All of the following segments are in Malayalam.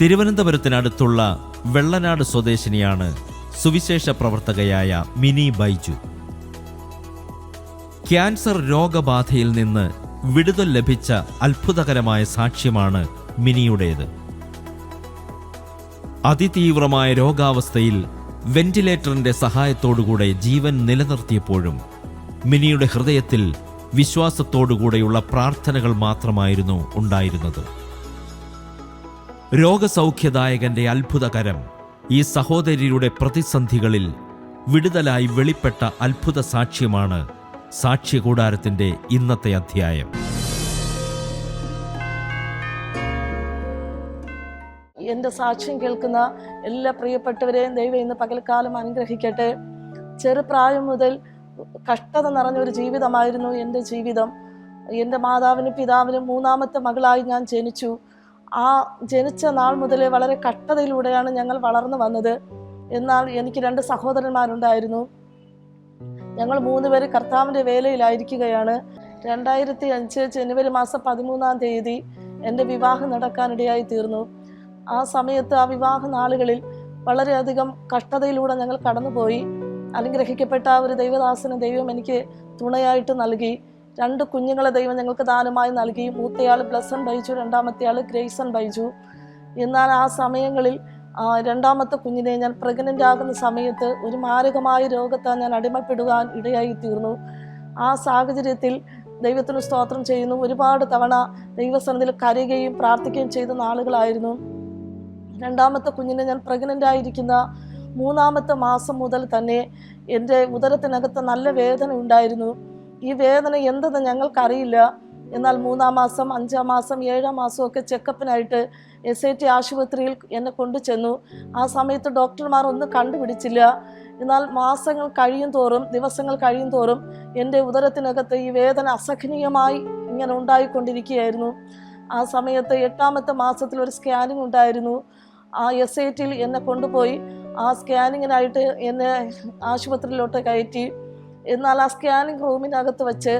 തിരുവനന്തപുരത്തിനടുത്തുള്ള വെള്ളനാട് സ്വദേശിനിയാണ് സുവിശേഷ പ്രവർത്തകയായ മിനി ബൈജു. ക്യാൻസർ രോഗബാധയിൽ നിന്ന് വിടുതൽ ലഭിച്ച അത്ഭുതകരമായ സാക്ഷ്യമാണ് മിനിയുടേത്. അതിതീവ്രമായ രോഗാവസ്ഥയിൽ വെന്റിലേറ്ററിന്റെ സഹായത്തോടുകൂടെ ജീവൻ നിലനിർത്തിയപ്പോഴും മിനിയുടെ ഹൃദയത്തിൽ വിശ്വാസത്തോടുകൂടെയുള്ള പ്രാർത്ഥനകൾ മാത്രമായിരുന്നു ഉണ്ടായിരുന്നത്. രോഗസൗഖ്യദായകന്റെ അത്ഭുതകരം ഈ സഹോദരിയുടെ പ്രതിസന്ധികളിൽ വിടുതലായി വെളിപ്പെട്ട അത്ഭുത സാക്ഷ്യമാണ് സാക്ഷ്യകൂടാരത്തിന്റെ ഇന്നത്തെ അധ്യായം. എൻ്റെ സാക്ഷ്യം കേൾക്കുന്ന എല്ലാ പ്രിയപ്പെട്ടവരെയും ദൈവം ഇന്ന് പകൽക്കാലം അനുഗ്രഹിക്കട്ടെ. ചെറുപ്രായം മുതൽ കഷ്ടത നിറഞ്ഞൊരു ജീവിതമായിരുന്നു എൻ്റെ ജീവിതം. എൻ്റെ മാതാവിനും പിതാവിനും മൂന്നാമത്തെ മകളായി ഞാൻ ജനിച്ചു. ആ ജനിച്ച നാൾ മുതലേ വളരെ കഷ്ടതയിലൂടെയാണ് ഞങ്ങൾ വളർന്നു വന്നത്. എന്നാൽ എനിക്ക് 2 സഹോദരന്മാരുണ്ടായിരുന്നു. ഞങ്ങൾ 3 പേര് കർത്താവിൻ്റെ വേലയിലായിരിക്കുകയാണ്. 2005 ജനുവരി മാസം 13-ാം തീയതി എൻ്റെ വിവാഹം നടക്കാനിടയായി തീർന്നു. ആ സമയത്ത് ആ വിവാഹ നാളുകളിൽ വളരെയധികം കഷ്ടതയിലൂടെ ഞങ്ങൾ കടന്നുപോയി. അനുഗ്രഹിക്കപ്പെട്ട ഒരു ദൈവദാസന് ദൈവം എനിക്ക് തുണയായിട്ട് നൽകി. 2 കുഞ്ഞുങ്ങളെ ദൈവം ഞങ്ങൾക്ക് ദാനമായി നൽകി. മൂത്തയാൾ ബ്ലസൻ ബൈജു, രണ്ടാമത്തെ ആൾ ഗ്രേസൺ ബൈജു. എന്നാൽ ആ സമയങ്ങളിൽ രണ്ടാമത്തെ കുഞ്ഞിനെ ഞാൻ പ്രഗ്നൻ്റ് ആകുന്ന സമയത്ത് ഒരു മാരകമായ രോഗത്താൽ ഞാൻ അടിമപ്പെടുവാൻ ഇടയായി തീർന്നു. ആ സാഹചര്യത്തിൽ ദൈവത്തിന് സ്തോത്രം ചെയ്യുന്നു. ഒരുപാട് തവണ ദൈവസന്നിധിയിൽ കരയുകയും പ്രാർത്ഥിക്കുകയും ചെയ്ത നാളുകളായിരുന്നു. രണ്ടാമത്തെ കുഞ്ഞിനെ ഞാൻ പ്രഗ്നൻ്റ് ആയിരിക്കുന്ന 3-ാമത്തെ മാസം മുതൽ തന്നെ എൻ്റെ ഉദരത്തിനകത്ത് നല്ല വേദന ഉണ്ടായിരുന്നു. ഈ വേദന എന്തെന്ന് ഞങ്ങൾക്കറിയില്ല. എന്നാൽ 3-ാം മാസം, 5-ാം മാസം, 7-ാം മാസമൊക്കെ ചെക്കപ്പിനായിട്ട് SIT ആശുപത്രിയിൽ എന്നെ കൊണ്ടുചെന്നു. ആ സമയത്ത് ഡോക്ടർമാർ ഒന്നും കണ്ടുപിടിച്ചില്ല. എന്നാൽ മാസങ്ങൾ കഴിയും തോറും, ദിവസങ്ങൾ കഴിയും തോറും എൻ്റെ ഉദരത്തിനകത്ത് ഈ വേദന അസഹനീയമായി ഇങ്ങനെ ഉണ്ടായിക്കൊണ്ടിരിക്കുകയായിരുന്നു. ആ സമയത്ത് 8-ാമത്തെ മാസത്തിൽ ഒരു സ്കാനിങ് ഉണ്ടായിരുന്നു. ആ SITയിൽ എന്നെ കൊണ്ടുപോയി ആ സ്കാനിങ്ങിനായിട്ട് എന്നെ ആശുപത്രിയിലോട്ട് കയറ്റി. എന്നാൽ ആ സ്കാനിങ് റൂമിനകത്ത് വെച്ച്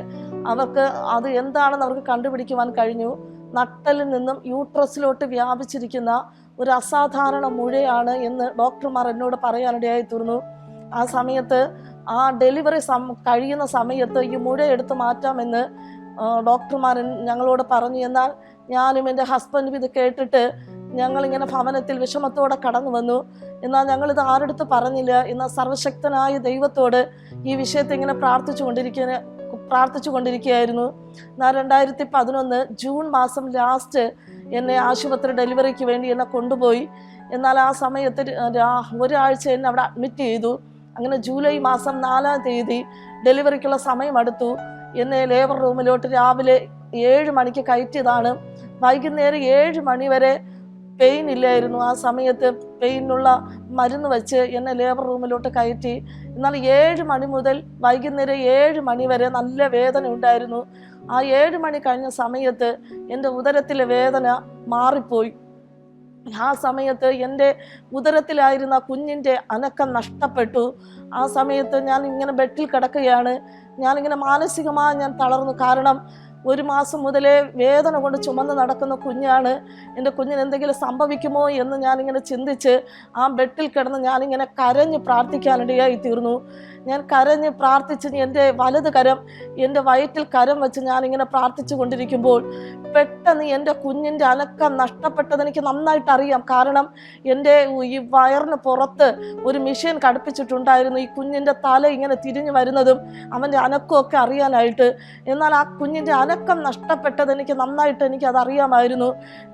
അവർക്ക് അത് എന്താണെന്ന് അവർക്ക് കണ്ടുപിടിക്കുവാൻ കഴിഞ്ഞു. നട്ടലിൽ നിന്നും യൂട്രസിലോട്ട് വ്യാപിച്ചിരിക്കുന്ന ഒരു അസാധാരണ മുഴയാണ് എന്ന് ഡോക്ടർമാർ എന്നോട് പറയാനിടയായി തീർന്നു. ആ സമയത്ത് ആ ഡെലിവറി കഴിയുന്ന സമയത്ത് ഈ മുഴ എടുത്ത് മാറ്റാമെന്ന് ഡോക്ടർമാർ ഞങ്ങളോട് പറഞ്ഞു. എന്നാൽ ഞാനും എൻ്റെ ഹസ്ബൻഡും ഇത് കേട്ടിട്ട് ഞങ്ങളിങ്ങനെ ഭവനത്തിൽ വിഷമത്തോടെ കടന്നു വന്നു. എന്നാൽ ഞങ്ങളിത് ആരെടുത്ത് പറഞ്ഞില്ല. എന്നാൽ സർവശക്തനായ ദൈവത്തോട് ഈ വിഷയത്തെ ഇങ്ങനെ പ്രാർത്ഥിച്ചു കൊണ്ടിരിക്കുകയായിരുന്നു. എന്നാൽ 2011 ജൂൺ മാസം ലാസ്റ്റ് എന്നെ ആശുപത്രി ഡെലിവറിക്ക് വേണ്ടി എന്നെ കൊണ്ടുപോയി. എന്നാൽ ആ സമയത്ത് ഒരാഴ്ച എന്നെ അവിടെ അഡ്മിറ്റ് ചെയ്തു. അങ്ങനെ ജൂലൈ മാസം 4-ാം തീയതി ഡെലിവറിക്കുള്ള സമയം അടുത്തു. എന്നെ ലേബർ റൂമിലോട്ട് രാവിലെ 7 മണിക്ക് കയറ്റിയതാണ്. വൈകുന്നേരം 7 മണി വരെ പെയിൻ ഇല്ലായിരുന്നു. ആ സമയത്ത് പെയിനുള്ള മരുന്ന് വെച്ച് എന്നെ ലേബർ റൂമിലോട്ട് കയറ്റി. എന്നാൽ 7 മണി മുതൽ വൈകുന്നേരം 7 മണി വരെ നല്ല വേദന ഉണ്ടായിരുന്നു. ആ 7 മണി കഴിഞ്ഞ സമയത്ത് എൻ്റെ ഉദരത്തിലെ വേദന മാറിപ്പോയി. ആ സമയത്ത് എൻ്റെ ഉദരത്തിലായിരുന്ന കുഞ്ഞിൻ്റെ അനക്കം നഷ്ടപ്പെട്ടു. ആ സമയത്ത് ഞാൻ ഇങ്ങനെ ബെഡിൽ കിടക്കുകയാണ്. ഞാനിങ്ങനെ മാനസികമായി ഞാൻ തളർന്നു. കാരണം 1 മാസം മുതലേ വേദന കൊണ്ട് ചുമന്ന് നടക്കുന്ന കുഞ്ഞാണ്. എൻ്റെ കുഞ്ഞിന് എന്തെങ്കിലും സംഭവിക്കുമോ എന്ന് ഞാനിങ്ങനെ ചിന്തിച്ച് ആ ബെഡിൽ കിടന്ന് ഞാനിങ്ങനെ കരഞ്ഞ് പ്രാർത്ഥിക്കാനിടയായി തീർന്നു. ഞാൻ കരഞ്ഞ് പ്രാർത്ഥിച്ച് എൻ്റെ വലത് കരം എൻ്റെ വയറ്റിൽ കരം വെച്ച് ഞാനിങ്ങനെ പ്രാർത്ഥിച്ചു കൊണ്ടിരിക്കുമ്പോൾ പെട്ടെന്ന് എൻ്റെ കുഞ്ഞിൻ്റെ അനക്കം നഷ്ടപ്പെട്ടത് എനിക്ക് നന്നായിട്ട് അറിയാം. കാരണം എൻ്റെ ഈ വയറിന് പുറത്ത് ഒരു മെഷീൻ ഘടിപ്പിച്ചിട്ടുണ്ടായിരുന്നു. ഈ കുഞ്ഞിൻ്റെ തല ഇങ്ങനെ തിരിഞ്ഞു വരുന്നതും അവൻ്റെ അനക്കമൊക്കെ അറിയാനായിട്ട്. എന്നാൽ ആ കുഞ്ഞിൻ്റെ അനക്കം നഷ്ടപ്പെട്ടത് എനിക്ക് നന്നായിട്ട് എനിക്കതറിയാമായിരുന്നു.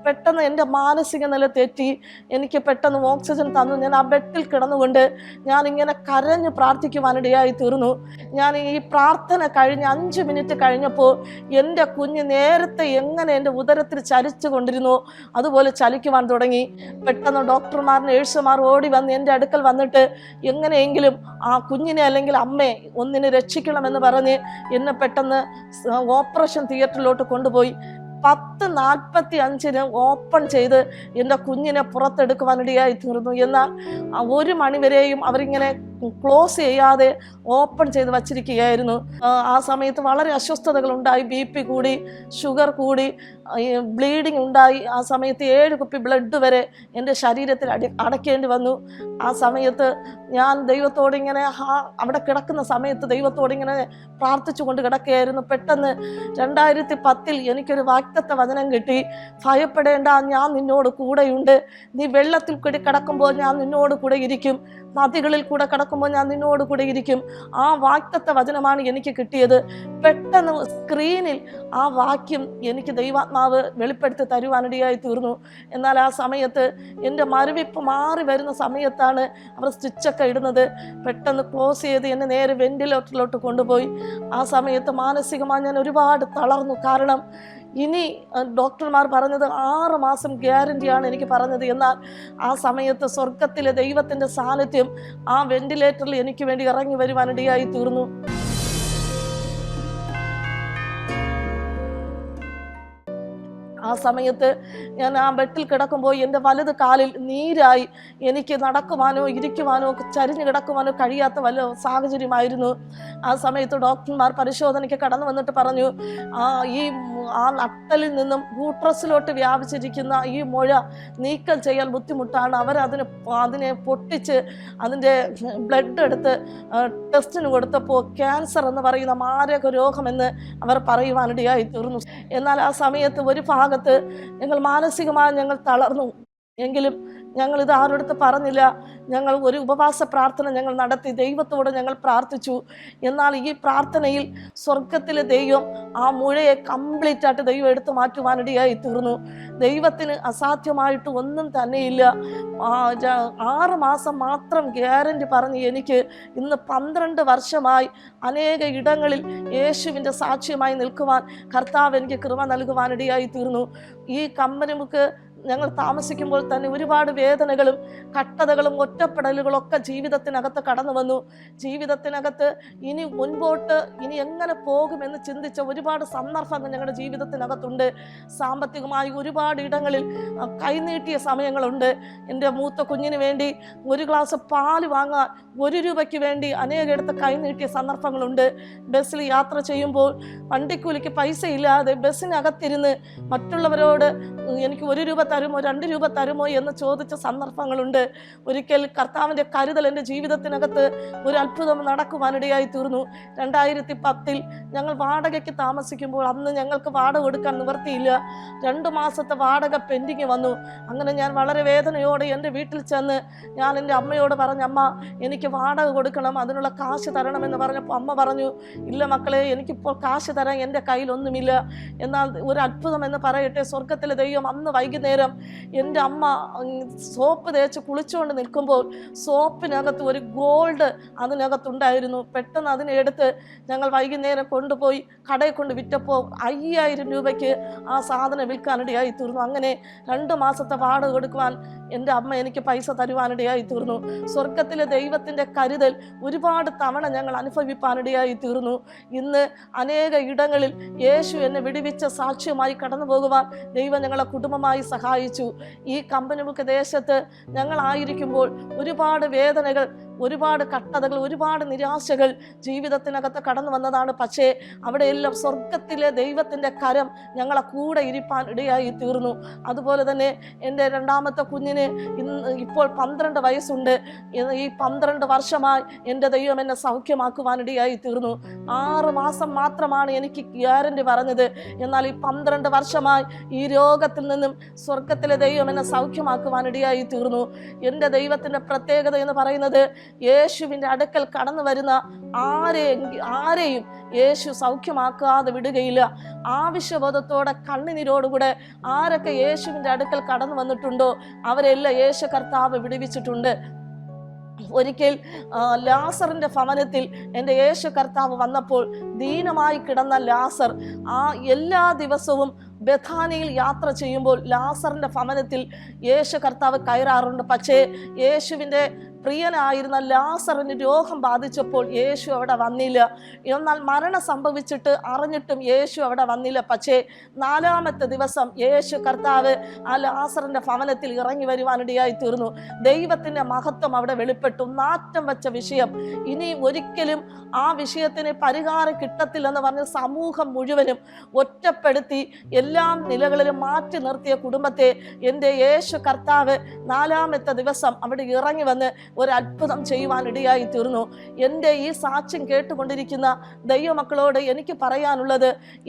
പെട്ടെന്ന് എൻ്റെ മാനസിക നില തെറ്റി. എനിക്ക് പെട്ടെന്ന് ഓക്സിജൻ തന്നു. ഞാൻ ആ ബെഡിൽ കിടന്നുകൊണ്ട് ഞാനിങ്ങനെ കരഞ്ഞ് പ്രാർത്ഥിക്കുവാനിടയായി തീർന്നു. ഞാൻ ഈ പ്രാർത്ഥന കഴിഞ്ഞ് 5 മിനിറ്റ് കഴിഞ്ഞപ്പോൾ എൻ്റെ കുഞ്ഞ് നേരത്തെ എങ്ങനെ എൻ്റെ ഉദരത്തിൽ ചലിച്ചു കൊണ്ടിരുന്നു അതുപോലെ ചലിക്കുവാൻ തുടങ്ങി. പെട്ടെന്ന് ഡോക്ടർമാർ, നേഴ്സുമാർ ഓടി വന്ന് എൻ്റെ അടുക്കൽ വന്നിട്ട് എങ്ങനെയെങ്കിലും ആ കുഞ്ഞിനെ അല്ലെങ്കിൽ അമ്മയെ ഒന്നിനെ രക്ഷിക്കണമെന്ന് പറഞ്ഞ് എന്നെ പെട്ടെന്ന് ഓപ്പറേഷൻ തിയേറ്ററിലോട്ട് കൊണ്ടുപോയി. 10:45 ഓപ്പൺ ചെയ്ത് എൻ്റെ കുഞ്ഞിനെ പുറത്തെടുക്കുവാനിടയായി തീർന്നു. എന്നാൽ 1 മണി വരെയും അവരിങ്ങനെ ക്ലോസ് ചെയ്യാതെ ഓപ്പൺ ചെയ്ത് വച്ചിരിക്കുകയായിരുന്നു. ആ സമയത്ത് വളരെ അസ്വസ്ഥതകളുണ്ടായി. BP കൂടി, ഷുഗർ കൂടി, ബ്ലീഡിങ് ഉണ്ടായി. ആ സമയത്ത് 7 കുപ്പി ബ്ലഡ് വരെ എൻ്റെ ശരീരത്തിൽ അടയ്ക്കേണ്ടി വന്നു. ആ സമയത്ത് ഞാൻ ദൈവത്തോടിങ്ങനെ അവിടെ കിടക്കുന്ന സമയത്ത് ദൈവത്തോടിങ്ങനെ പ്രാർത്ഥിച്ചു കൊണ്ട് കിടക്കുകയായിരുന്നു. പെട്ടെന്ന് 2010 എനിക്കൊരു വാഗ്ദത്ത വചനം കിട്ടി. ഭയപ്പെടേണ്ട, ഞാൻ നിന്നോട് കൂടെയുണ്ട്. നീ വെള്ളത്തിൽ കൂടി കിടക്കുമ്പോൾ ഞാൻ നിന്നോട് കൂടെ ഇരിക്കും, നദികളിൽ കൂടെ കിടക്കുമ്പോൾ ഞാൻ നിന്നോട് കൂടെ ഇരിക്കും. ആ വാഗ്ദത്ത വചനമാണ് എനിക്ക് കിട്ടിയത്. പെട്ടെന്ന് സ്ക്രീനിൽ ആ വാക്യം എനിക്ക് ദൈവാത്മാവ് വെളിപ്പെടുത്തി തരുവാനിടയായി തീർന്നു. എന്നാൽ ആ സമയത്ത് എൻ്റെ മരവിപ്പ് മാറി വരുന്ന സമയത്താണ് അവർ സ്റ്റിച്ചൊക്കെ ഇടുന്നത്. പെട്ടെന്ന് ക്ലോസ് ചെയ്ത് എന്നെ നേരെ വെന്റിലേറ്ററിലോട്ട് കൊണ്ടുപോയി. ആ സമയത്ത് മാനസികമായി ഞാൻ ഒരുപാട് തളർന്നു. കാരണം ഇനി ഡോക്ടർമാർ പറഞ്ഞത് 6 മാസം ഗ്യാരണ്ടിയാണ് എനിക്ക് പറഞ്ഞത്. എന്നാൽ ആ സമയത്ത് സ്വർഗത്തിലെ ദൈവത്തിൻ്റെ സാന്നിധ്യം ആ വെന്റിലേറ്ററിൽ എനിക്ക് വേണ്ടി ഇറങ്ങി വരുവാനിടയായി തീർന്നു. ആ സമയത്ത് ഞാൻ ആ ബെഡിൽ കിടക്കുമ്പോൾ എൻ്റെ വലത് കാലിൽ നീരായി. എനിക്ക് നടക്കുവാനോ ഇരിക്കുവാനോ ചരിഞ്ഞു കിടക്കുവാനോ കഴിയാത്ത വല്ല സാഹചര്യമായിരുന്നു. ആ സമയത്ത് ഡോക്ടർമാർ പരിശോധനയ്ക്ക് കടന്നു വന്നിട്ട് പറഞ്ഞു, ആ നട്ടലിൽ നിന്നും യൂട്രസിലോട്ട് വ്യാപിച്ചിരിക്കുന്ന ഈ മുഴ നീക്കം ചെയ്യാൻ ബുദ്ധിമുട്ടാണ്. അതിനെ പൊട്ടിച്ച് അതിൻ്റെ ബ്ലഡ് എടുത്ത് ടെസ്റ്റിന് കൊടുത്തപ്പോൾ ക്യാൻസർ എന്ന് പറയുന്ന മാരക രോഗമെന്ന് അവർ പറയുവാനിടയായി തീർന്നു. എന്നാൽ ആ സമയത്ത് ഒരു ഭാഗത്ത് ഞങ്ങൾ മാനസികമായി ഞങ്ങൾ തളർന്നു. എങ്കിലും ഞങ്ങൾ ഇത് ആരോടുത്ത് പറഞ്ഞില്ല. ഞങ്ങൾ ഒരു ഉപവാസ പ്രാർത്ഥന ഞങ്ങൾ നടത്തി, ദൈവത്തോട് ഞങ്ങൾ പ്രാർത്ഥിച്ചു. എന്നാൽ ഈ പ്രാർത്ഥനയിൽ സ്വർഗത്തിലെ ദൈവം ആ മുഴയെ കംപ്ലീറ്റ് ആയിട്ട് ദൈവം എടുത്തു മാറ്റുവാനിടയായി തീർന്നു. ദൈവത്തിന് അസാധ്യമായിട്ട് ഒന്നും തന്നെയില്ല. 6 മാസം മാത്രം ഗ്യാരണ്ടി പറഞ്ഞ് എനിക്ക് ഇന്ന് 12 വർഷമായി അനേക ഇടങ്ങളിൽ യേശുവിൻ്റെ സാക്ഷ്യമായി നിൽക്കുവാൻ കർത്താവ് എനിക്ക് കൃപ നൽകുവാനിടയായി തീർന്നു. ഈ കമ്പനിക്ക് ഞങ്ങൾ താമസിക്കുമ്പോൾ തന്നെ ഒരുപാട് വേദനകളും കഷ്ടതകളും ഒറ്റപ്പെടലുകളും ഒക്കെ ജീവിതത്തിനകത്ത് കടന്നു വന്നു. ജീവിതത്തിനകത്ത് ഇനി മുൻപോട്ട് ഇനി എങ്ങനെ പോകുമെന്ന് ചിന്തിച്ച ഒരുപാട് സന്ദർഭങ്ങൾ ഞങ്ങളുടെ ജീവിതത്തിനകത്തുണ്ട്. സാമ്പത്തികമായി ഒരുപാട് ഇടങ്ങളിൽ കൈനീട്ടിയ സമയങ്ങളുണ്ട്. എൻ്റെ മൂത്ത കുഞ്ഞിന് വേണ്ടി 1 ഗ്ലാസ് പാല് വാങ്ങാൻ 1 രൂപയ്ക്ക് വേണ്ടി അനേകയിടത്ത് കൈനീട്ടിയ സന്ദർഭങ്ങളുണ്ട്. ബസ്സിൽ യാത്ര ചെയ്യുമ്പോൾ വണ്ടിക്കൂലിക്ക് പൈസ ഇല്ലാതെ ബസ്സിനകത്തിരുന്ന് മറ്റുള്ളവരോട് എനിക്ക് 1 രൂപ തരുമോ 2 രൂപ തരുമോ എന്ന് ചോദിച്ച സന്ദർഭങ്ങളുണ്ട്. ഒരിക്കൽ കർത്താവിൻ്റെ കരുതൽ എൻ്റെ ജീവിതത്തിനകത്ത് ഒരു അത്ഭുതം നടക്കുവാനിടയായി തീർന്നു. 2010 ഞങ്ങൾ വാടകയ്ക്ക് താമസിക്കുമ്പോൾ അന്ന് ഞങ്ങൾക്ക് വാടക കൊടുക്കാൻ നിവർത്തിയില്ല. 2 മാസത്തെ വാടക പെൻഡിങ് വന്നു. അങ്ങനെ ഞാൻ വളരെ വേദനയോടെ എൻ്റെ വീട്ടിൽ ചെന്ന് ഞാൻ എൻ്റെ അമ്മയോട് പറഞ്ഞു, അമ്മ എനിക്ക് വാടക കൊടുക്കണം, അതിനുള്ള കാശ് തരണമെന്ന് പറഞ്ഞപ്പോൾ അമ്മ പറഞ്ഞു, ഇല്ല മക്കളെ, എനിക്കിപ്പോൾ കാശ് തരാൻ എൻ്റെ കയ്യിലൊന്നുമില്ല. എന്നാൽ ഒരു അത്ഭുതം എന്ന് പറയട്ടെ, സ്വർഗത്തിലെ ദൈവം അന്ന് വൈകുന്നേരം എൻ്റെ അമ്മ സോപ്പ് തേച്ച് കുളിച്ചുകൊണ്ട് നിൽക്കുമ്പോൾ സോപ്പിനകത്ത് ഒരു ഗോൾഡ് അതിനകത്തുണ്ടായിരുന്നു. പെട്ടെന്ന് അതിനെടുത്ത് ഞങ്ങൾ വൈകുന്നേരം കൊണ്ടുപോയി കടയിൽ കൊണ്ട് വിറ്റപ്പോൾ 5000 രൂപയ്ക്ക് ആ സാധനം വിൽക്കാനിടയായി തീർന്നു. അങ്ങനെ 2 മാസത്തെ വാടക കൊടുക്കുവാൻ എൻ്റെ അമ്മ എനിക്ക് പൈസ തരുവാനിടയായി തീർന്നു. സ്വർഗത്തിലെ ദൈവത്തിൻ്റെ കരുതൽ ഒരുപാട് തവണ ഞങ്ങൾ അനുഭവിപ്പാനിടയായി തീർന്നു. ഇന്ന് അനേക ഇടങ്ങളിൽ യേശു എന്നെ വിടുവിച്ച സാക്ഷ്യമായി കടന്നു പോകുവാൻ ദൈവം ഞങ്ങളെ കുടുംബമായി സഹായിച്ചു. ഈ കമ്പനിമുക്ക് ദേശത്ത് ഞങ്ങളായിരിക്കുമ്പോൾ ഒരുപാട് വേദനകൾ, ഒരുപാട് കഷ്ടതകൾ, ഒരുപാട് നിരാശകൾ ജീവിതത്തിനകത്ത് കടന്നു വന്നതാണ്. പക്ഷേ അവിടെയെല്ലാം സ്വർഗത്തിലെ ദൈവത്തിൻ്റെ കരം ഞങ്ങളെ കൂടെ ഇരിപ്പാൻ ഇടയായി തീർന്നു. അതുപോലെ തന്നെ എൻ്റെ 2ാമത്തെ കുഞ്ഞിന് ഇപ്പോൾ 12 വയസ്സുണ്ട്. ഈ 12 വർഷമായി എൻ്റെ ദൈവം എന്നെ സൗഖ്യമാക്കുവാനിടയായി തീർന്നു. 6 മാസം മാത്രമാണ് എനിക്ക് ഗ്യാരണ്ടി പറഞ്ഞത്. എന്നാൽ ഈ 12 വർഷമായി ഈ രോഗത്തിൽ നിന്നും സ്വർഗത്തിലെ ദൈവം എന്നെ സൗഖ്യമാക്കുവാനിടയായി തീർന്നു. എൻ്റെ ദൈവത്തിൻ്റെ പ്രത്യേകത എന്ന് പറയുന്നത്, യേശുവിൻ്റെ അടുക്കൽ കടന്നു വരുന്ന ആരെയും യേശു സൗഖ്യമാക്കാതെ വിടുകയില്ല. ആവശ്യബോധത്തോടെ കണ്ണുനീരോടുകൂടെ ആരൊക്കെ യേശുവിൻ്റെ അടുക്കൽ കടന്നു വന്നിട്ടുണ്ടോ അവരെല്ലാം യേശു കർത്താവ് വിടുവിച്ചിട്ടുണ്ട്. ഒരിക്കൽ ലാസറിൻ്റെ ഭവനത്തിൽ എൻ്റെ യേശു കർത്താവ് വന്നപ്പോൾ ദീനമായി കിടന്ന ലാസർ എല്ലാ ദിവസവും ബഥാനിയിൽ യാത്ര ചെയ്യുമ്പോൾ ലാസറിൻ്റെ ഭവനത്തിൽ യേശു കർത്താവ് കയറാറുണ്ട്. പക്ഷേ യേശുവിൻ്റെ പ്രിയനായിരുന്ന ലാസറിന് രോഗം ബാധിച്ചപ്പോൾ യേശു അവിടെ വന്നില്ല. എന്നാൽ മരണം സംഭവിച്ചിട്ട് അറിഞ്ഞിട്ടും യേശു അവിടെ വന്നില്ല. പക്ഷേ 4-ാമത്തെ ദിവസം യേശു കർത്താവ് ആ ലാസറിന്റെ ഭവനത്തിൽ ഇറങ്ങി വരുവാനിടയായി തീർന്നു. ദൈവത്തിന്റെ മഹത്വം അവിടെ വെളിപ്പെട്ടു. നാറ്റം വെച്ച വിഷയം ഇനി ഒരിക്കലും ആ വിഷയത്തിന് പരിഹാരം കിട്ടത്തില്ലെന്ന് പറഞ്ഞ് സമൂഹം മുഴുവനും ഒറ്റപ്പെടുത്തി എല്ലാ നിലകളിലും മാറ്റി നിർത്തിയ കുടുംബത്തെ എൻ്റെ യേശു കർത്താവ് 4-ാമത്തെ ദിവസം അവിടെ ഇറങ്ങി വന്ന് ഒരു അത്ഭുതം ചെയ്യുവാനിടയായി തീർന്നു. എൻ്റെ ഈ സാക്ഷ്യം കേട്ടുകൊണ്ടിരിക്കുന്ന ദൈവമക്കളോട് എനിക്ക് പറയാനുള്ളത്,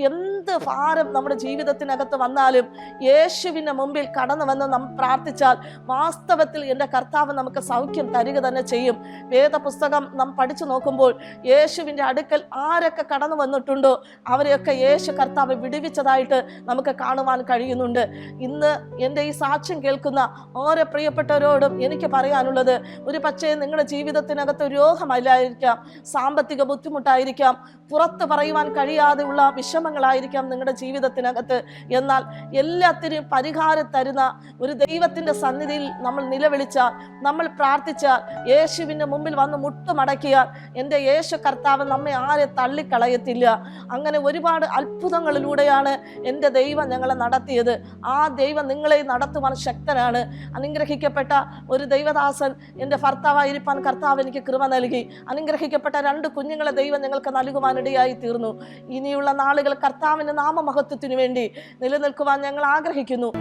എന്ത് ഭാരം നമ്മുടെ ജീവിതത്തിനകത്ത് വന്നാലും യേശുവിൻ്റെ മുമ്പിൽ കടന്നു വന്ന് നാം പ്രാർത്ഥിച്ചാൽ വാസ്തവത്തിൽ എൻ്റെ കർത്താവ് നമുക്ക് സൗഖ്യം തരിക തന്നെ ചെയ്യും. വേദപുസ്തകം നാം പഠിച്ചു നോക്കുമ്പോൾ യേശുവിൻ്റെ അടുക്കൽ ആരൊക്കെ കടന്നു വന്നിട്ടുണ്ടോ അവരെയൊക്കെ യേശു കർത്താവ് വിടുവിച്ചതായിട്ട് നമുക്ക് കാണുവാൻ കഴിയുന്നുണ്ട്. ഇന്ന് എൻ്റെ ഈ സാക്ഷ്യം കേൾക്കുന്ന ഓരോ പ്രിയപ്പെട്ടവരോടും എനിക്ക് പറയാനുള്ളത്, ഒരു പക്ഷേ നിങ്ങളുടെ ജീവിതത്തിനകത്ത് രോഗമല്ലായിരിക്കാം, സാമ്പത്തിക ബുദ്ധിമുട്ടായിരിക്കാം, പുറത്ത് പറയുവാൻ കഴിയാതെയുള്ള വിഷമങ്ങളായിരിക്കാം നിങ്ങളുടെ ജീവിതത്തിനകത്ത്. എന്നാൽ എല്ലാത്തിനും പരിഹാരം തരുന്ന ഒരു ദൈവത്തിൻ്റെ സന്നിധിയിൽ നമ്മൾ നിലവിളിച്ചാൽ, നമ്മൾ പ്രാർത്ഥിച്ചാൽ, യേശുവിൻ്റെ മുമ്പിൽ വന്ന് മുട്ടുമടക്കിയാൽ എൻ്റെ യേശു കർത്താവ് നമ്മെ ആരെ തള്ളിക്കളയത്തില്ല. അങ്ങനെ ഒരുപാട് അത്ഭുതങ്ങളിലൂടെയാണ് എൻ്റെ ദൈവം ഞങ്ങളെ നടത്തിയത്. ആ ദൈവം നിങ്ങളെ നടത്തുവാൻ ശക്തനാണ്. അനുഗ്രഹിക്കപ്പെട്ട ഒരു ദൈവദാസൻ എൻ്റെ ഭർത്താവായിരിക്കാൻ കർത്താവ് എനിക്ക് കൃപ നൽകി. അനുഗ്രഹിക്കപ്പെട്ട 2 കുഞ്ഞുങ്ങളെ ദൈവം ഞങ്ങൾക്ക് നൽകുവാനിടയായി തീർന്നു. ഇനിയുള്ള നാളുകൾ കർത്താവിൻ്റെ നാമമഹത്വത്തിനു വേണ്ടി നിലനിൽക്കുവാൻ ഞങ്ങൾ ആഗ്രഹിക്കുന്നു.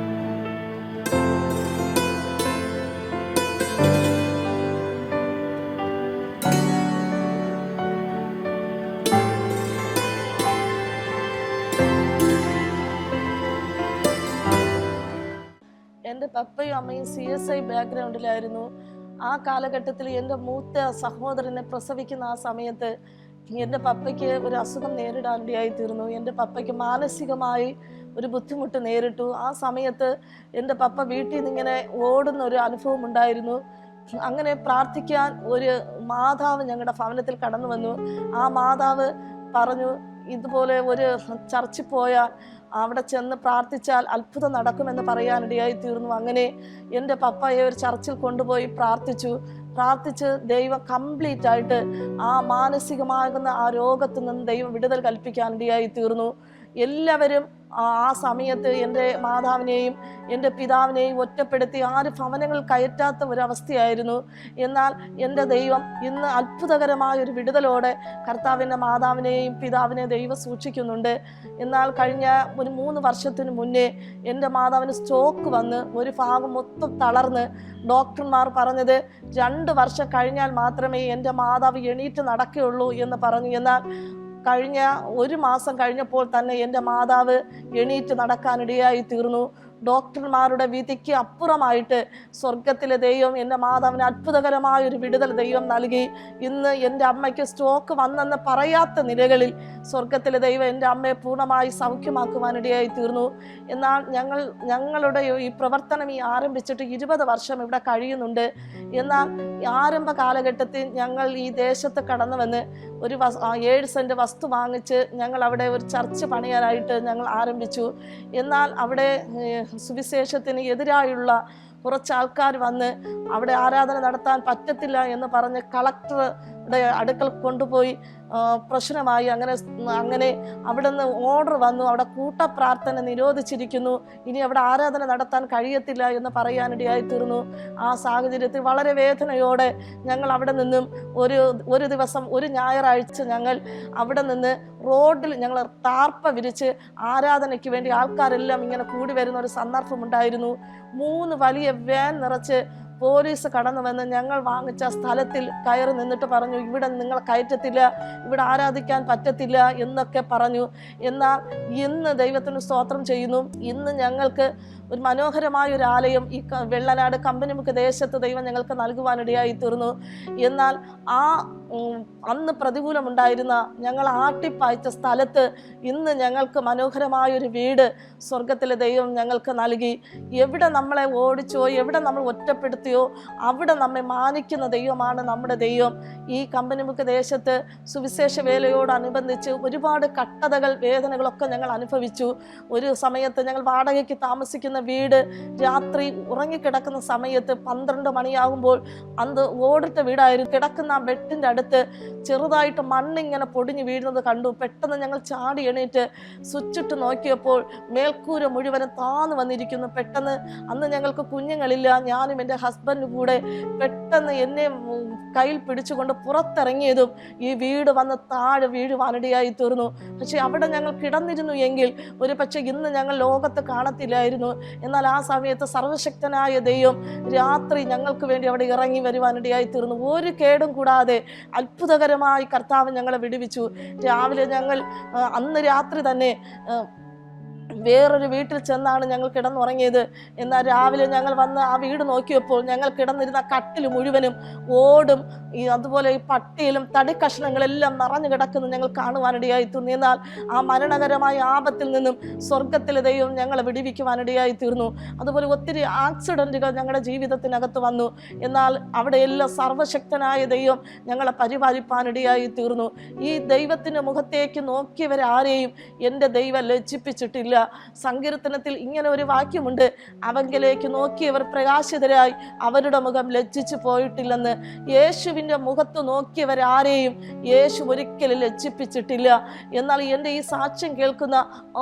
എൻ്റെ പപ്പയും അമ്മയും CSI ബാക്ക്ഗ്രൗണ്ടിലായിരുന്നു. ആ കാലഘട്ടത്തിൽ എൻ്റെ മൂത്ത സഹോദരനെ പ്രസവിക്കുന്ന ആ സമയത്ത് എൻ്റെ പപ്പയ്ക്ക് ഒരു അസുഖം നേരിടാനിടയായി തീർന്നു. എൻ്റെ പപ്പയ്ക്ക് മാനസികമായി ഒരു ബുദ്ധിമുട്ട് നേരിട്ടു. ആ സമയത്ത് എൻ്റെ പപ്പ വീട്ടിൽ നിന്ന് ഇങ്ങനെ ഓടുന്ന ഒരു അനുഭവം ഉണ്ടായിരുന്നു. അങ്ങനെ പ്രാർത്ഥിക്കാൻ ഒരു മാതാവ് ഞങ്ങളുടെ ഭവനത്തിൽ കടന്നു വന്നു. ആ മാതാവ് പറഞ്ഞു, ഇതുപോലെ ഒരു ചർച്ചിൽ പോയാൽ അവിടെ ചെന്ന് പ്രാർത്ഥിച്ചാൽ അത്ഭുതം നടക്കുമെന്ന് പറയാനിടയായി തീർന്നു. അങ്ങനെ എൻ്റെ പപ്പയെ ഒരു ചർച്ചിൽ കൊണ്ടുപോയി പ്രാർത്ഥിച്ച് ദൈവം കംപ്ലീറ്റ് ആയിട്ട് ആ മാനസികമാകുന്ന ആ രോഗത്തിൽ നിന്ന് ദൈവം വിടുതൽ കൽപ്പിക്കാനിടയായി തീർന്നു. എല്ലാവരും ആ സമയത്ത് എൻ്റെ മാതാവിനെയും എൻ്റെ പിതാവിനെയും ഒറ്റപ്പെടുത്തി 6 ഭവനങ്ങൾ കയറ്റാത്ത ഒരവസ്ഥയായിരുന്നു. എന്നാൽ എൻ്റെ ദൈവം ഇന്ന് അത്ഭുതകരമായ ഒരു വിടുതലോടെ കർത്താവിൻ്റെ മാതാവിനെയും പിതാവിനെയും ദൈവം സൂക്ഷിക്കുന്നുണ്ട്. എന്നാൽ കഴിഞ്ഞ ഒരു 3 വർഷത്തിന് മുന്നേ എൻ്റെ മാതാവിന് സ്ട്രോക്ക് വന്ന് ഒരു ഭാഗം മൊത്തം തളർന്ന് ഡോക്ടർമാർ പറഞ്ഞത് 2 വർഷം കഴിഞ്ഞാൽ മാത്രമേ എൻ്റെ മാതാവ് എണീറ്റ് നടക്കുകയുള്ളൂ എന്ന് പറഞ്ഞു. എന്നാൽ കഴിഞ്ഞ 1 മാസം കഴിഞ്ഞപ്പോൾ തന്നെ എൻ്റെ മാതാവ് എണീറ്റ് നടക്കാനിടയായി തീർന്നു. ഡോക്ടർമാരുടെ വിധിക്ക് അപ്പുറമായിട്ട് സ്വർഗത്തിലെ ദൈവം എൻ്റെ മാതാവിന് അത്ഭുതകരമായ ഒരു വിടുതൽ ദൈവം നൽകി. ഇന്ന് എൻ്റെ അമ്മയ്ക്ക് സ്ട്രോക്ക് വന്നെന്ന് പറയാത്ത നിലകളിൽ സ്വർഗത്തിലെ ദൈവം എൻ്റെ അമ്മയെ പൂർണ്ണമായി സൗഖ്യമാക്കുവാനിടയായി തീർന്നു. എന്നാൽ ഞങ്ങളുടെ ഈ പ്രവർത്തനം ആരംഭിച്ചിട്ട് 20 വർഷം ഇവിടെ കഴിയുന്നുണ്ട്. എന്നാൽ ആരംഭ കാലഘട്ടത്തിൽ ഞങ്ങൾ ഈ ദേശത്ത് കടന്നു വന്ന് ഒരു 7 സെൻറ്റ് വസ്തു വാങ്ങിച്ച് ഞങ്ങൾ അവിടെ ഒരു ചർച്ച് പണിയാനായിട്ട് ഞങ്ങൾ ആരംഭിച്ചു. എന്നാൽ അവിടെ സുവിശേഷത്തിന് എതിരായുള്ള കുറച്ച് ആൾക്കാർ വന്ന് അവിടെ ആരാധന നടത്താൻ പറ്റത്തില്ല എന്ന് പറഞ്ഞ് കളക്ടറുടെ അടുക്കൽ കൊണ്ടുപോയി പ്രശ്നമായി. അങ്ങനെ അവിടെ നിന്ന് ഓർഡർ വന്നു, അവിടെ കൂട്ടപ്രാർത്ഥന നിരോധിച്ചിരിക്കുന്നു, ഇനി അവിടെ ആരാധന നടത്താൻ കഴിയത്തില്ല എന്ന് പറയാനിടയായി തീർന്നു. ആ സാഹചര്യത്തിൽ വളരെ വേദനയോടെ ഞങ്ങൾ അവിടെ നിന്നും ഒരു ദിവസം ഒരു ഞായറാഴ്ച ഞങ്ങൾ അവിടെ നിന്ന് റോഡിൽ ഞങ്ങൾ ടാർപ്പ വിരിച്ച് ആരാധനയ്ക്ക് വേണ്ടി ആൾക്കാരെല്ലാം ഇങ്ങനെ കൂടി വരുന്ന ഒരു സന്ദർഭമുണ്ടായിരുന്നു. 3 വലിയ വാൻ നിറച്ച് പോലീസ് കടന്നു വന്ന് ഞങ്ങൾ വാങ്ങിച്ച സ്ഥലത്തിൽ കയറി നിന്നിട്ട് പറഞ്ഞു, ഇവിടെ നിങ്ങൾ കയറ്റത്തില്ല, ഇവിടെ ആരാധിക്കാൻ പറ്റത്തില്ല എന്നൊക്കെ പറഞ്ഞു. എന്നാൽ ഇന്ന് ദൈവത്തിന് സ്തോത്രം ചെയ്യുന്നു, ഇന്ന് ഞങ്ങൾക്ക് ഒരു മനോഹരമായ ഒരു ആലയം ഈ വെള്ളനാട് കമ്പനിമുക്ക് ദേശത്ത് ദൈവം ഞങ്ങൾക്ക് നൽകുവാനിടയായി തീർന്നു. എന്നാൽ ആ അന്ന് പ്രതികൂലമുണ്ടായിരുന്ന ഞങ്ങൾ ആട്ടിപ്പായ്ച്ച സ്ഥലത്ത് ഇന്ന് ഞങ്ങൾക്ക് മനോഹരമായൊരു വീട് സ്വർഗത്തിലെ ദൈവം ഞങ്ങൾക്ക് നൽകി. എവിടെ നമ്മളെ ഓടിച്ചോ, എവിടെ നമ്മൾ ഒറ്റപ്പെടുത്തിയോ അവിടെ നമ്മെ മാനിക്കുന്ന ദൈവമാണ് നമ്മുടെ ദൈവം. ഈ കമ്പനിമുക്ക് ദേശത്ത് സുവിശേഷ വേലയോടനുബന്ധിച്ച് ഒരുപാട് കഷ്ടതകൾ, വേദനകളൊക്കെ ഞങ്ങൾ അനുഭവിച്ചു. ഒരു സമയത്ത് ഞങ്ങൾ വാടകയ്ക്ക് താമസിക്കുന്ന വീട് രാത്രി ഉറങ്ങിക്കിടക്കുന്ന സമയത്ത് 12 മണിയാകുമ്പോൾ, അന്ന് ഓടിട്ട വീടായിരുന്നു, കിടക്കുന്ന ആ ബെഡിൻ്റെ അടുത്ത് ചെറുതായിട്ട് മണ്ണിങ്ങനെ പൊടിഞ്ഞു വീഴുന്നത് കണ്ടു. പെട്ടെന്ന് ഞങ്ങൾ ചാടി എണീറ്റ് സ്വിച്ചിട്ട് നോക്കിയപ്പോൾ മേൽക്കൂര മുഴുവനും താന്നു വന്നിരിക്കുന്നു. പെട്ടെന്ന് അന്ന് ഞങ്ങൾക്ക് കുഞ്ഞുങ്ങളില്ല, ഞാനും എൻ്റെ ഹസ്ബൻഡും കൂടെ പെട്ടെന്ന് എന്നെ കയ്യിൽ പിടിച്ചുകൊണ്ട് പുറത്തിറങ്ങിയതും ഈ വീട് വന്ന് താഴെ വീഴുവാനിടയായി തീർന്നു. പക്ഷെ അവിടെ ഞങ്ങൾ കിടന്നിരുന്നു എങ്കിൽ ഒരു പക്ഷെ ഇന്ന് ഞങ്ങൾ ലോകത്ത് കാണത്തില്ലായിരുന്നു. എന്നാൽ ആ സമയത്ത് സർവശക്തനായ ദൈവം രാത്രി ഞങ്ങൾക്ക് വേണ്ടി അവിടെ ഇറങ്ങി വരുവാനിടയായി തീർന്നു. ഒരു കേടും കൂടാതെ അത്ഭുതകരമായി കർത്താവ് ഞങ്ങളെ വിടുവിച്ചു. രാവിലെ ഞങ്ങൾ അന്ന് രാത്രി തന്നെ വേറൊരു വീട്ടിൽ ചെന്നാണ് ഞങ്ങൾ കിടന്നുറങ്ങിയത്. എന്നാൽ രാവിലെ ഞങ്ങൾ വന്ന് ആ വീട് നോക്കിയപ്പോൾ ഞങ്ങൾ കിടന്നിരുന്ന കട്ടിൽ മുഴുവനും ഓടും അതുപോലെ ഈ പട്ടിയിലും തടിക്കഷ്ണങ്ങളെല്ലാം നിറഞ്ഞു കിടക്കുന്നത് ഞങ്ങൾ കാണുവാനിടയായി തീർന്നു. എന്നാൽ ആ മരണകരമായ ആപത്തിൽ നിന്നും സ്വർഗത്തിലെ ദൈവം ഞങ്ങളെ വിടുവിക്കുവാനിടയായി തീർന്നു. അതുപോലെ ഒത്തിരി ആക്സിഡൻറ്റുകൾ ഞങ്ങളുടെ ജീവിതത്തിനകത്ത് വന്നു. എന്നാൽ അവിടെയെല്ലാം സർവശക്തനായ ദൈവം ഞങ്ങളെ പരിപാലിപ്പാനിടയായി തീർന്നു. ഈ ദൈവത്തിൻ്റെ മുഖത്തേക്ക് നോക്കിയവരാരെയും എൻ്റെ ദൈവം ലജ്ജിപ്പിച്ചിട്ടില്ല. സങ്കീർത്തനത്തിൽ ഇങ്ങനെ ഒരു വാക്യമുണ്ട്, അവങ്കിലേക്ക് നോക്കിയവർ പ്രകാശിതരായി അവരുടെ മുഖം ലജ്ജിച്ചു പോയിട്ടില്ലെന്ന്. യേശുവിൻ്റെ മുഖത്ത് നോക്കിയവരാരെയും യേശു ഒരിക്കലും ലജ്ജിപ്പിച്ചിട്ടില്ല. എന്നാൽ എൻ്റെ ഈ സാക്ഷ്യം കേൾക്കുന്ന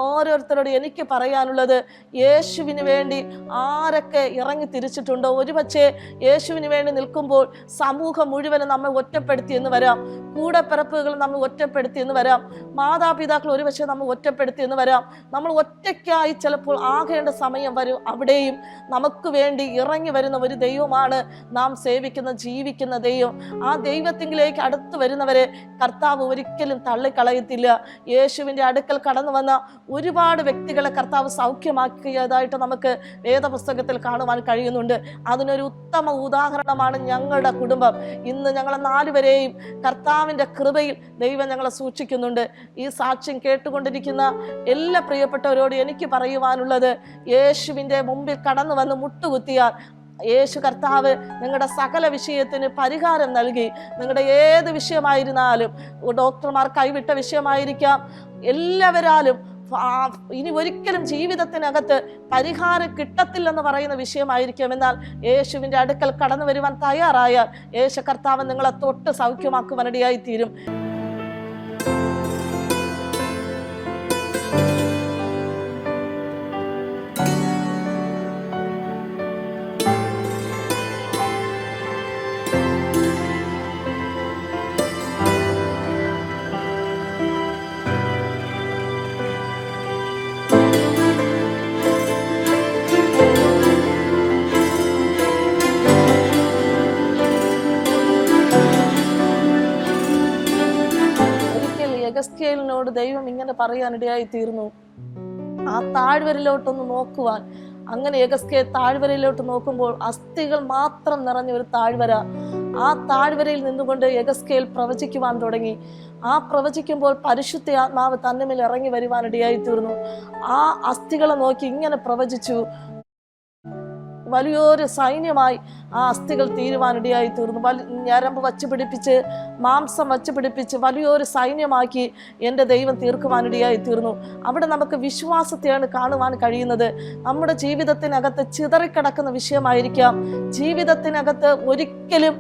ഓരോരുത്തരോട് എനിക്ക് പറയാനുള്ളത്, യേശുവിന് വേണ്ടി ആരൊക്കെ ഇറങ്ങി തിരിച്ചിട്ടുണ്ടോ? ഒരുപക്ഷെ യേശുവിന് വേണ്ടി നിൽക്കുമ്പോൾ സമൂഹം മുഴുവനും നമ്മെ ഒറ്റപ്പെടുത്തിയെന്ന് വരാം, കൂടെപ്പിറപ്പുകൾ നമ്മൾ ഒറ്റപ്പെടുത്തിയെന്ന് വരാം, മാതാപിതാക്കൾ ഒരുപക്ഷെ നമ്മൾ ഒറ്റപ്പെടുത്തിയെന്ന് വരാം. നമ്മൾ ഒറ്റയ്ക്കായി ചിലപ്പോൾ ആകേണ്ട സമയം വരും. അവിടെയും നമുക്ക് വേണ്ടി ഇറങ്ങി വരുന്ന ഒരു ദൈവമാണ് നാം സേവിക്കുന്ന, ജീവിക്കുന്ന ദൈവം. ആ ദൈവത്തിലേക്ക് അടുത്ത് വരുന്നവരെ കർത്താവ് ഒരിക്കലും തള്ളിക്കളയത്തില്ല. യേശുവിൻ്റെ അടുക്കൽ കടന്നു വന്ന ഒരുപാട് വ്യക്തികളെ കർത്താവ് സൗഖ്യമാക്കിയതായിട്ട് നമുക്ക് വേദപുസ്തകത്തിൽ കാണുവാൻ കഴിയുന്നുണ്ട്. അതിനൊരു ഉത്തമ ഉദാഹരണമാണ് ഞങ്ങളുടെ കുടുംബം. ഇന്ന് ഞങ്ങളെ 4 പേരെയും കർത്താവിൻ്റെ കൃപയിൽ ദൈവം ഞങ്ങളെ സൂക്ഷിക്കുന്നുണ്ട്. ഈ സാക്ഷ്യം കേട്ടുകൊണ്ടിരിക്കുന്ന എല്ലാ പ്രിയപ്പെട്ടവരോട് എനിക്ക് പറയുവാനുള്ളത്, യേശുവിൻ്റെ മുമ്പിൽ കടന്നു വന്ന് മുട്ടുകുത്തിയാൽ യേശു കർത്താവ് നിങ്ങളുടെ സകല വിഷയത്തിന് പരിഹാരം നൽകി. നിങ്ങളുടെ ഏത് വിഷയമായിരുന്നാലും, ഡോക്ടർമാർ കൈവിട്ട വിഷയമായിരിക്കാം, എല്ലാവരാലും ഇനി ഒരിക്കലും ജീവിതത്തിനകത്ത് പരിഹാരം കിട്ടത്തില്ലെന്ന് പറയുന്ന വിഷയമായിരിക്കും. എന്നാൽ യേശുവിൻ്റെ അടുക്കൽ കടന്നു വരുവാൻ തയ്യാറായാൽ യേശു കർത്താവ് നിങ്ങളെ തൊട്ട് സൗഖ്യമാക്കുവാനിടയായി തീരും. യെഹെസ്കേലിനോട് ദൈവം ഇങ്ങനെ പറയാനിടയായി തീർന്നു, ആ താഴ്വരയിലോട്ടൊന്ന് നോക്കുവാൻ. അങ്ങനെ യെഹെസ്കേൽ താഴ്വരയിലോട്ട് നോക്കുമ്പോൾ അസ്ഥികൾ മാത്രം നിറഞ്ഞ ഒരു താഴ്വര. ആ താഴ്വരയിൽ നിന്നുകൊണ്ട് യെഹെസ്കേൽ പ്രവചിക്കുവാൻ തുടങ്ങി. ആ പ്രവചിക്കുമ്പോൾ പരിശുദ്ധ ആത്മാവ് തന്റെ മേൽ ഇറങ്ങി വരുവാനിടയായി തീർന്നു. ആ അസ്ഥികളെ നോക്കി ഇങ്ങനെ പ്രവചിച്ചു, വലിയൊരു സൈന്യമായി ആ അസ്ഥികൾ തീരുവാനിടയായി തീർന്നു. ഞരമ്പ് വച്ച് പിടിപ്പിച്ച്, മാംസം വച്ച് പിടിപ്പിച്ച് വലിയൊരു സൈന്യമാക്കി എൻ്റെ ദൈവം തീർക്കുവാനിടയായി തീർന്നു. അവിടെ നമുക്ക് വിശ്വാസത്തെയാണ് കാണുവാൻ കഴിയുന്നത്. നമ്മുടെ ജീവിതത്തിനകത്ത് ചിതറിക്കിടക്കുന്ന വിഷയമായിരിക്കാം, ജീവിതത്തിനകത്ത് ഒരിക്കലും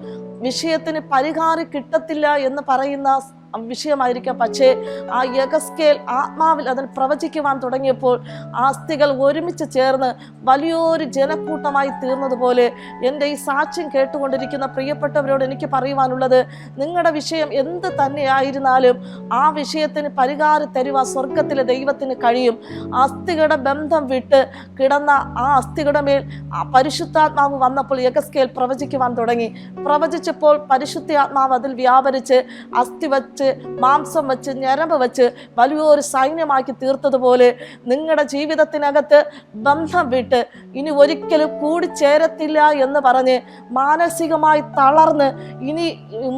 വിഷയത്തിന് പരിഹാരം കിട്ടത്തില്ല എന്ന് പറയുന്ന വിഷയമായിരിക്കാം. പക്ഷേ ആ യെഹെസ്കേൽ ആത്മാവിൽ അതിൽ പ്രവചിക്കുവാൻ തുടങ്ങിയപ്പോൾ ആസ്തികൾ ഒരുമിച്ച് ചേർന്ന് വലിയൊരു ജനക്കൂട്ടമായി തീർന്നതുപോലെ എൻ്റെ ഈ സാക്ഷ്യം കേട്ടുകൊണ്ടിരിക്കുന്ന പ്രിയപ്പെട്ടവരോട് എനിക്ക് പറയുവാനുള്ളത്, നിങ്ങളുടെ വിഷയം എന്ത് തന്നെയായിരുന്നാലും ആ വിഷയത്തിന് പരിഹാരം തരുവാൻ സ്വർഗത്തിലെ ദൈവത്തിന് കഴിയും. അസ്ഥികളുടെ ബന്ധം വിട്ട് കിടന്ന ആ അസ്ഥികളുടെ മേൽ പരിശുദ്ധാത്മാവ് വന്നപ്പോൾ യെഹെസ്കേൽ പ്രവചിക്കുവാൻ തുടങ്ങി. പ്രവചിച്ചപ്പോൾ പരിശുദ്ധാത്മാവ് അതിൽ വ്യാപരിച്ച് അസ്ഥി വച്ച് വെച്ച് മാംസം വെച്ച് ഞരമ്പ് വെച്ച് വലിയൊരു സൈന്യമാക്കി തീർത്തതുപോലെ നിങ്ങളുടെ ജീവിതത്തിനകത്ത് ബന്ധം വിട്ട് ഇനി ഒരിക്കലും കൂടിച്ചേരത്തില്ല എന്ന് പറഞ്ഞ് മാനസികമായി തളർന്ന് ഇനി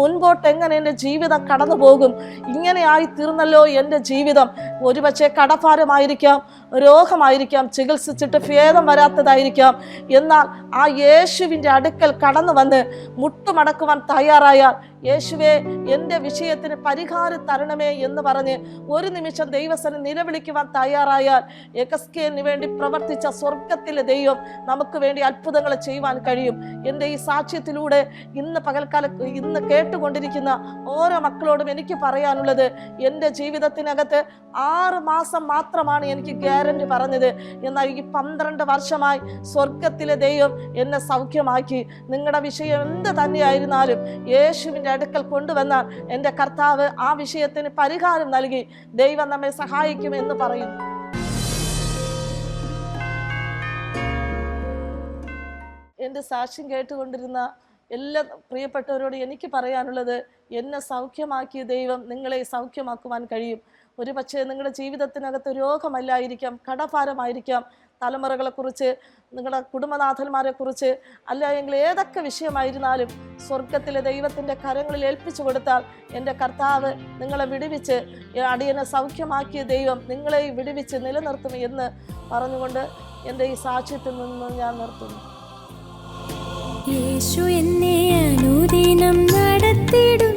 മുൻപോട്ട് എങ്ങനെ എൻ്റെ ജീവിതം കടന്നു പോകും, ഇങ്ങനെയായി തീർന്നല്ലോ എൻ്റെ ജീവിതം, ഒരുപക്ഷെ കടഭാരമായിരിക്കാം, രോഗമായിരിക്കാം, ചികിത്സിച്ചിട്ട് ഭേദം വരാത്തതായിരിക്കാം, എന്നാൽ ആ യേശുവിൻ്റെ അടുക്കൽ കടന്നു വന്ന് മുട്ടുമടക്കുവാൻ തയ്യാറായാൽ, യേശുവേ എൻ്റെ വിഷയത്തിന് പരിഹാരം തരണമേ എന്ന് പറഞ്ഞ് ഒരു നിമിഷം ദൈവസന്നിധിയിൽ നിലവിളിക്കുവാൻ തയ്യാറായാൽ, യെഹെസ്കേലിന് വേണ്ടി പ്രവർത്തിച്ച സ്വർഗത്തിലെ ദൈവം നമുക്ക് വേണ്ടി അത്ഭുതങ്ങൾ ചെയ്യുവാൻ കഴിയും. എൻ്റെ ഈ സാക്ഷ്യത്തിലൂടെ ഇന്ന് കേട്ടുകൊണ്ടിരിക്കുന്ന ഓരോ മക്കളോടും എനിക്ക് പറയാനുള്ളത്, എൻ്റെ ജീവിതത്തിനകത്ത് 6 മാസം മാത്രമാണ് എനിക്ക് ഗ്യാരണ്ടി പറഞ്ഞത്, എന്നാൽ ഈ 12 വർഷമായി സ്വർഗത്തിലെ ദൈവം എന്നെ സൗഖ്യമാക്കി. നിങ്ങളുടെ വിഷയം എന്ത് തന്നെയായിരുന്നാലും യേശുവിൻ്റെ അടുക്കൽ കൊണ്ടുവന്നാൽ എൻ്റെ കർത്താവ് ആ വിഷയത്തിന് പരിഹാരം നൽകി ദൈവം നമ്മെ സഹായിക്കുമെന്ന് പറയുന്നു. എൻ്റെ സാക്ഷ്യം കേട്ടുകൊണ്ടിരുന്ന എല്ലാ പ്രിയപ്പെട്ടവരോട് എനിക്ക് പറയാനുള്ളത്, എന്നെ സൗഖ്യമാക്കിയ ദൈവം നിങ്ങളെ സൗഖ്യമാക്കുവാൻ കഴിയും. ഒരു പക്ഷേ നിങ്ങളുടെ ജീവിതത്തിനകത്ത് രോഗമല്ലായിരിക്കാം, കടഭാരമായിരിക്കാം, തലമുറകളെക്കുറിച്ച്, നിങ്ങളുടെ കുടുംബനാഥന്മാരെക്കുറിച്ച്, അല്ലെങ്കിൽ ഏതൊക്കെ വിഷയമായിരുന്നാലും സ്വർഗത്തിലെ ദൈവത്തിൻ്റെ കരങ്ങളിൽ ഏൽപ്പിച്ചു കൊടുത്താൽ എൻ്റെ കർത്താവ് നിങ്ങളെ വിടുവിച്ച്, അടിയനെ സൗഖ്യമാക്കിയ ദൈവം നിങ്ങളെ വിടുവിച്ച് നിലനിർത്തും എന്ന് പറഞ്ഞുകൊണ്ട് എൻ്റെ ഈ സാക്ഷ്യത്തിൽ നിന്ന് ഞാൻ നിർത്തുന്നു. യേശു എന്നെ അനുദിനം നടത്തിടും